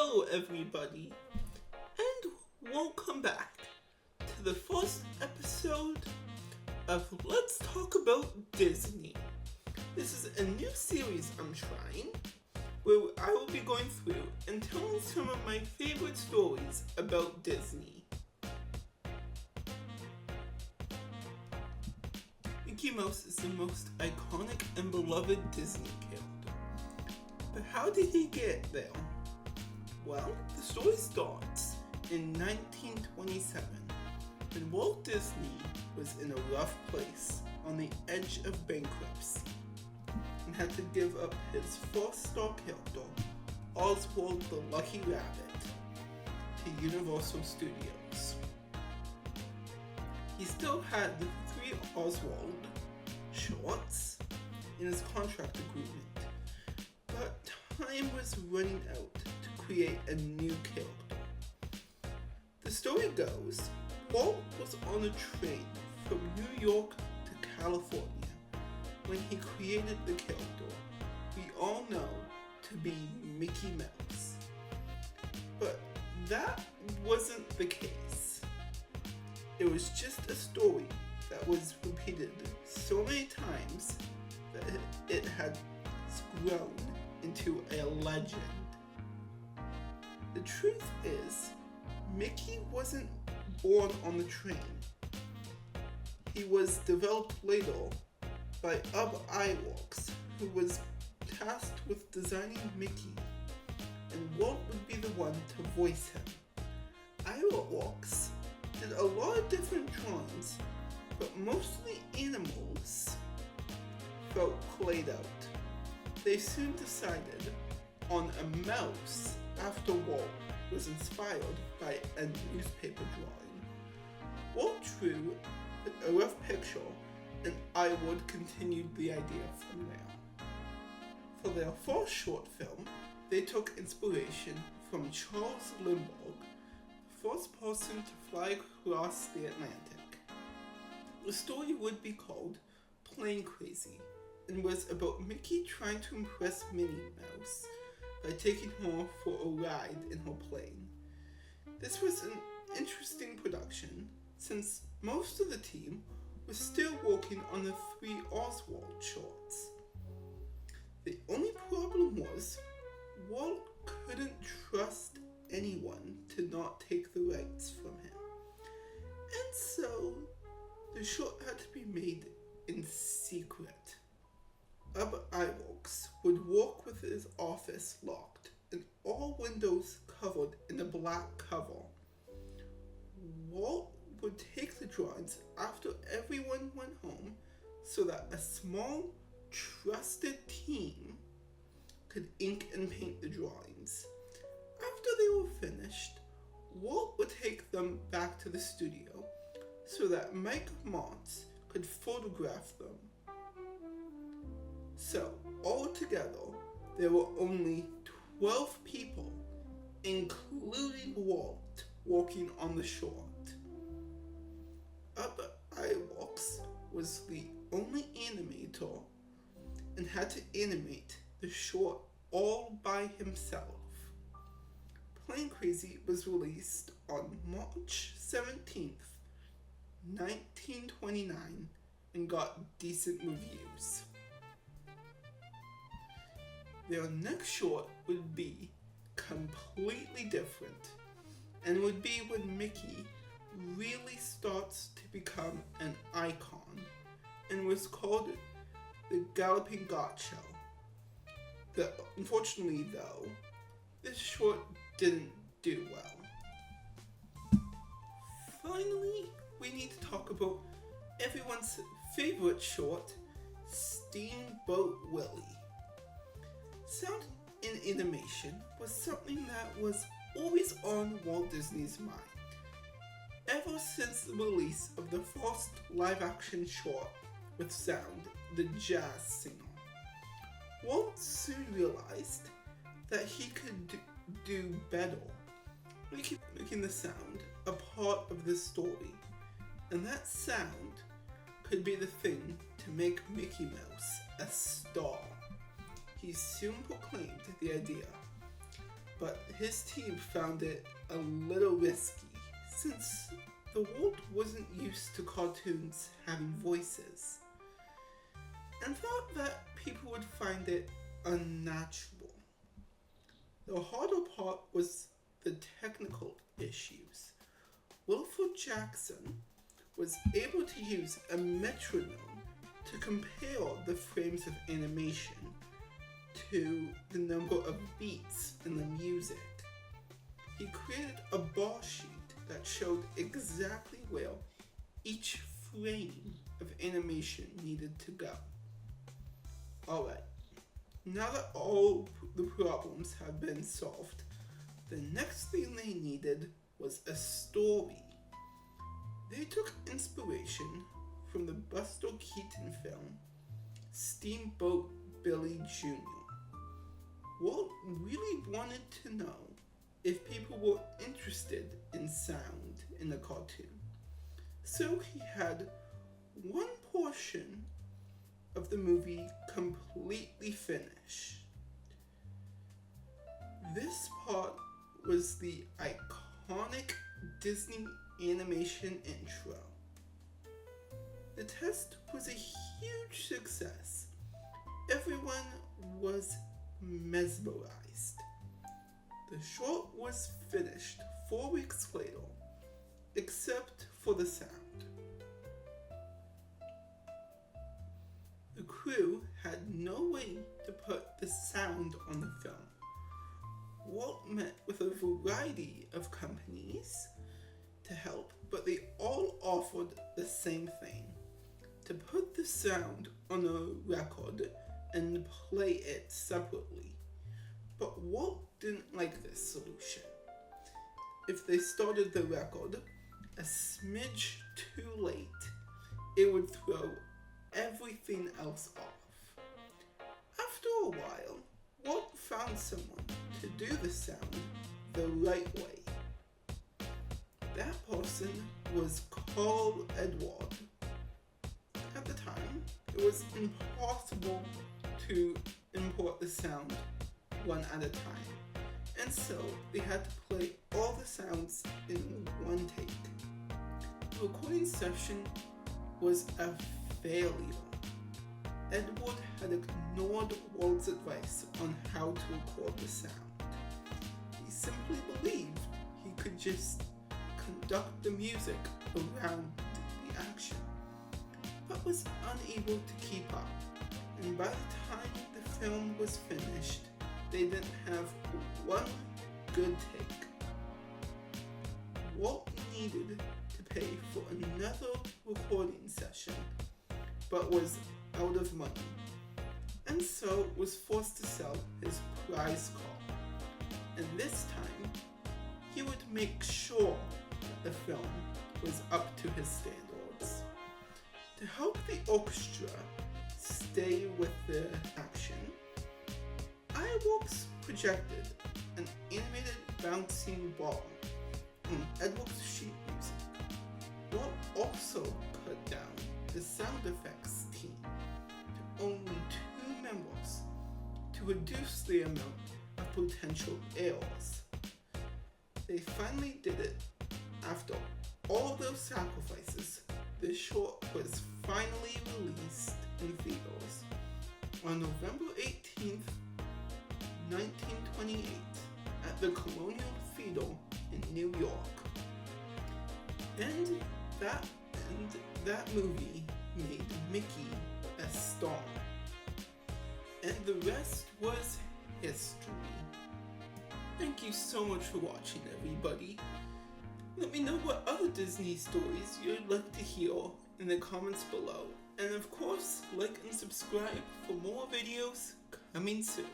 Hello, everybody, and welcome back to the first episode of Let's Talk About Disney. This is a new series I'm trying where I will be going through and telling some of my favorite stories about Disney. Mickey Mouse is the most iconic and beloved Disney character. But how did he get there? Well, the story starts in 1927 when Walt Disney was in a rough place on the edge of bankruptcy and had to give up his four-star character, Oswald the Lucky Rabbit, to Universal Studios. He still had the three Oswald shorts in his contract agreement, but time was running out to create a new character. The story goes, Walt was on a train from New York to California when he created the character we all know to be Mickey Mouse. But that wasn't the case. It was just a story that was repeated so many times that it had grown into a legend. The truth is, Mickey wasn't born on the train. He was developed later by Iwerks, who was tasked with designing Mickey, and Walt would be the one to voice him. Iwerks did a lot of different drawings, but mostly animals felt played out. They soon decided on a mouse after Walt was inspired by a newspaper drawing. Walt drew a rough picture and Iwerks continued the idea from there. For their first short film, they took inspiration from Charles Lindbergh, the first person to fly across the Atlantic. The story would be called Plane Crazy and was about Mickey trying to impress Minnie Mouse by taking her for a ride in her plane. This was an interesting production since most of the team was still working on the three Oswald shorts. The only problem was Walt couldn't trust anyone to not take the rights from him. And so the short had to be made in secret. Iwerks would work with his office locked and all windows covered in a black cover. Walt would take the drawings after everyone went home so that a small, trusted team could ink and paint the drawings. After they were finished, Walt would take them back to the studio so that Mike Montz could photograph them. So, altogether, there were only 12 people, including Walt, working on the short. Iwerks was the only animator and had to animate the short all by himself. Plane Crazy was released on March 17th, 1929 and got decent reviews. Their next short would be completely different and would be when Mickey really starts to become an icon and was called the Galloping God Show. Unfortunately though, this short didn't do well. Finally, we need to talk about everyone's favorite short, Steamboat Willie. Sound in animation was something that was always on Walt Disney's mind, ever since the release of the first live-action short with sound, The Jazz Singer. Walt soon realized that he could do better, making the sound a part of the story, and that sound could be the thing to make Mickey Mouse a star. He soon proclaimed the idea, but his team found it a little risky since the Walt wasn't used to cartoons having voices and thought that people would find it unnatural. The harder part was the technical issues. Wilford Jackson was able to use a metronome to compare the frames of animation to the number of beats in the music. He created a bar sheet that showed exactly where each frame of animation needed to go. Alright, now that all the problems have been solved, the next thing they needed was a story. They took inspiration from the Buster Keaton film Steamboat Billy Jr. Walt really wanted to know if people were interested in sound in the cartoon, so he had one portion of the movie completely finished. This part was the iconic Disney animation intro. The test was a huge success. Everyone was mesmerized. The short was finished 4 weeks later, except for the sound. The crew had no way to put the sound on the film. Walt met with a variety of companies to help, but they all offered the same thing: to put the sound on a record and play it separately. But Walt didn't like this solution. If they started the record a smidge too late, it would throw everything else off. After a while, Walt found someone to do the sound the right way. That person was Carl Edward. At the time, it was impossible to import the sound one at a time, and so they had to play all the sounds in one take. The recording session was a failure. Edward had ignored Walt's advice on how to record the sound. He simply believed he could just conduct the music around the action, but was unable to keep up. And by the time the film was finished, they didn't have one good take. Walt needed to pay for another recording session, but was out of money, and so was forced to sell his prize car. And this time, he would make sure that the film was up to his standards. To help the orchestra stay with the action, iWorks projected an animated bouncing ball on Edward's sheet music. Walt also cut down the sound effects team to only 2 members to reduce the amount of potential errors. They finally did it. After all those sacrifices, the short was finally released in theaters on November 18th, 1928 at the Colonial Theater in New York. And that movie made Mickey a star. And the rest was history. Thank you so much for watching, everybody. Let me know what other Disney stories you'd like to hear in the comments below. And of course, like and subscribe for more videos coming soon.